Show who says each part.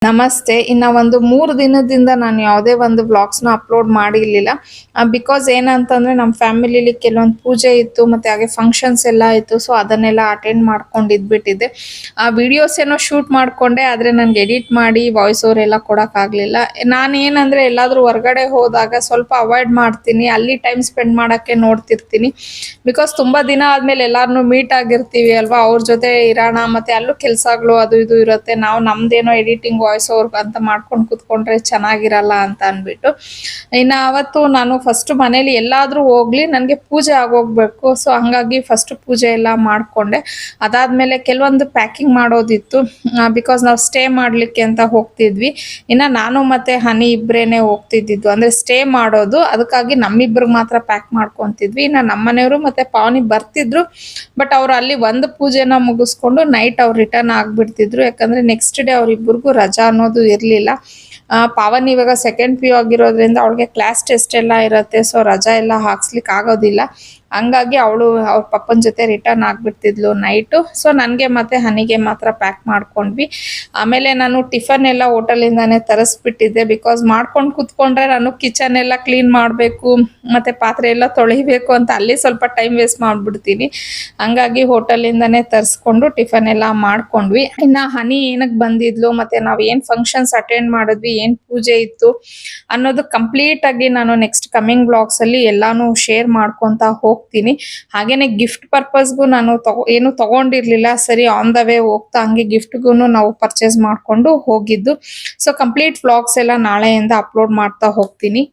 Speaker 1: ನಮಸ್ತೆ. ಇನ್ನ ಒಂದು 3 ದಿನದಿಂದ ನಾನು ಯಾವುದೇ ಒಂದು ವ್ಲಾಗ್ಸ್‌ನ ಅಪ್ಲೋಡ್ ಮಾಡಿರ್ಲಿಲ್ಲ. ಬಿಕಾಸ್ ಏನಂತಂದ್ರೆ ನಮ್ಮ ಫ್ಯಾಮಿಲಿಲಿ ಕೆಲವೊಂದು ಪೂಜೆ ಇತ್ತು ಮತ್ತೆ ಹಾಗೆ ಫಂಕ್ಷನ್ಸ್ ಎಲ್ಲ ಇತ್ತು. ಸೊ ಅದನ್ನೆಲ್ಲ ಅಟೆಂಡ್ ಮಾಡ್ಕೊಂಡು ಇದ್ಬಿಟ್ಟಿದ್ದೆ. ಆ ವಿಡಿಯೋಸ್ ಏನೋ ಶೂಟ್ ಮಾಡ್ಕೊಂಡೆ, ಆದ್ರೆ ನನ್ಗೆ ಎಡಿಟ್ ಮಾಡಿ ವಾಯ್ಸ್ ಓವರ್ ಎಲ್ಲ ಕೊಡಕ್ಕಾಗ್ಲಿಲ್ಲ. ನಾನು ಏನಂದ್ರೆ ಎಲ್ಲಾದ್ರೂ ಹೊರಗಡೆ ಹೋದಾಗ ಸ್ವಲ್ಪ ಅವಾಯ್ಡ್ ಮಾಡ್ತೀನಿ, ಅಲ್ಲಿ ಟೈಮ್ ಸ್ಪೆಂಡ್ ಮಾಡಕ್ಕೆ ನೋಡ್ತಿರ್ತೀನಿ. ಬಿಕಾಸ್ ತುಂಬಾ ದಿನ ಆದ್ಮೇಲೆ ಎಲ್ಲಾರನ್ನೂ ಮೀಟ್ ಆಗಿರ್ತೀವಿ ಅಲ್ವಾ, ಅವ್ರ ಜೊತೆ ಇರೋಣ, ಮತ್ತೆ ಅಲ್ಲೂ ಕೆಲ್ಸಗಳು ಅದು ಇದು ಇರುತ್ತೆ. ನಾವು ನಮ್ದೇನೋ ಎಡಿಟಿಂಗ್ ವಾಯ್ಸ್ ಓವರ್ ಅಂತ ಮಾಡ್ಕೊಂಡು ಕೂತ್ಕೊಂಡ್ರೆ ಚೆನ್ನಾಗಿರಲ್ಲ ಅಂತ ಅನ್ಬಿಟ್ಟು ಇನ್ನ ಅವತ್ತು ನಾನು ಫಸ್ಟ್ ಮನೇಲಿ ಎಲ್ಲಾದ್ರೂ ಹೋಗ್ಲಿ ನನಗೆ ಪೂಜೆ ಆಗೋಗ್ಬೇಕು. ಸೊ ಹಂಗಾಗಿ ಫಸ್ಟ್ ಪೂಜೆ ಎಲ್ಲ ಮಾಡ್ಕೊಂಡೆ. ಅದಾದ್ಮೇಲೆ ಕೆಲವೊಂದು ಪ್ಯಾಕಿಂಗ್ ಮಾಡೋದಿತ್ತು. ಬಿಕಾಸ್ ನಾವು ಸ್ಟೇ ಮಾಡ್ಲಿಕ್ಕೆ ಅಂತ ಹೋಗ್ತಿದ್ವಿ. ಇನ್ನ ನಾನು ಮತ್ತೆ ಹನಿ ಇಬ್ರೇನೆ ಹೋಗ್ತಿದ್ದಿದ್ದು, ಅಂದ್ರೆ ಸ್ಟೇ ಮಾಡೋದು. ಅದಕ್ಕಾಗಿ ನಮ್ಮಿಬ್ರಿಗೆ ಮಾತ್ರ ಪ್ಯಾಕ್ ಮಾಡ್ಕೊಂತಿದ್ವಿ. ಇನ್ನ ನಮ್ಮನೆಯವರು ಮತ್ತೆ ಪಾವನಿ ಬರ್ತಿದ್ರು, ಬಟ್ ಅವ್ರು ಅಲ್ಲಿ ಒಂದು ಪೂಜೆನ ಮುಗಿಸ್ಕೊಂಡು ನೈಟ್ ಅವ್ರು ರಿಟರ್ನ್ ಆಗ್ಬಿಡ್ತಿದ್ರು. ಯಾಕಂದ್ರೆ ನೆಕ್ಸ್ಟ್ ಡೇ ಅವ್ರಿಬ್ರಿಗೂ ರಜಾ ಅನ್ನೋದು ಇರ್ಲಿಲ್ಲ. ಪಾವನಿ ಇವಾಗ ಸೆಕೆಂಡ್ PU ಆಗಿರೋದ್ರಿಂದ ಅವಳಿಗೆ ಕ್ಲಾಸ್ ಟೆಸ್ಟ್ ಎಲ್ಲ ಇರುತ್ತೆ. ಸೊ ರಜಾ ಎಲ್ಲ ಹಾಕ್ಸ್ಲಿಕ್ಕೆ ಆಗೋದಿಲ್ಲ. ಹಂಗಾಗಿ ಅವಳು ಅವ್ರ ಪಪ್ಪನ ಜೊತೆ ರಿಟರ್ನ್ ಆಗ್ಬಿಡ್ತಿದ್ಲು ನೈಟು. ಸೊ ನನಗೆ ಮತ್ತೆ ಹನಿಗೆ ಮಾತ್ರ ಪ್ಯಾಕ್ ಮಾಡ್ಕೊಂಡ್ವಿ. ಆಮೇಲೆ ನಾನು ಟಿಫನ್ ಎಲ್ಲ ಹೋಟೆಲಿಂದಾನೇ ತರಿಸ್ಬಿಟ್ಟಿದ್ದೆ. ಬಿಕಾಸ್ ಮಾಡ್ಕೊಂಡು ಕೂತ್ಕೊಂಡ್ರೆ ನಾನು ಕಿಚನ್ ಎಲ್ಲ ಕ್ಲೀನ್ ಮಾಡಬೇಕು ಮತ್ತೆ ಪಾತ್ರೆ ಎಲ್ಲ ತೊಳಿಬೇಕು ಅಂತ ಅಲ್ಲಿ ಸ್ವಲ್ಪ ಟೈಮ್ ವೇಸ್ಟ್ ಮಾಡ್ಬಿಡ್ತೀನಿ. ಹಂಗಾಗಿ ಹೋಟೆಲಿಂದಾನೇ ತರಿಸ್ಕೊಂಡು ಟಿಫನ್ ಎಲ್ಲ ಮಾಡ್ಕೊಂಡ್ವಿ. ಇನ್ನ ಹನಿ ಏನಕ್ಕೆ ಬಂದಿದ್ಲು ಮತ್ತೆ ನಾವು ಏನ್ ಫಂಕ್ಷನ್ಸ್ ಅಟೆಂಡ್ ಮಾಡಿದ್ವಿ, ಏನ್ ಪೂಜೆ ಇತ್ತು ಅನ್ನೋದು ಕಂಪ್ಲೀಟ್ ಆಗಿ ನಾನು ನೆಕ್ಸ್ಟ್ ಕಮಿಂಗ್ ಬ್ಲಾಗ್ಸ್ ಅಲ್ಲಿ ಎಲ್ಲಾನು ಶೇರ್ ಮಾಡ್ಕೊಂತ ಹೋಗ್ತೀನಿ. ಹಾಗೇನೆ ಗಿಫ್ಟ್ ಪರ್ಪಸ್ಗೂ ನಾನು ಏನು ತಗೊಂಡಿರ್ಲಿಲ್ಲ. ಸರಿ ಆನ್ ದ ವೇ ಹೋಗ್ತಾ ಹಂಗೆ ಗಿಫ್ಟ್ಗೂ ನಾವು ಪರ್ಚೇಸ್ ಮಾಡ್ಕೊಂಡು ಹೋಗಿದ್ದು. ಸೊ ಕಂಪ್ಲೀಟ್ ವ್ಲಾಗ್ಸ್ ಎಲ್ಲ ನಾಳೆಯಿಂದ ಅಪ್ಲೋಡ್ ಮಾಡ್ತಾ ಹೋಗ್ತೀನಿ.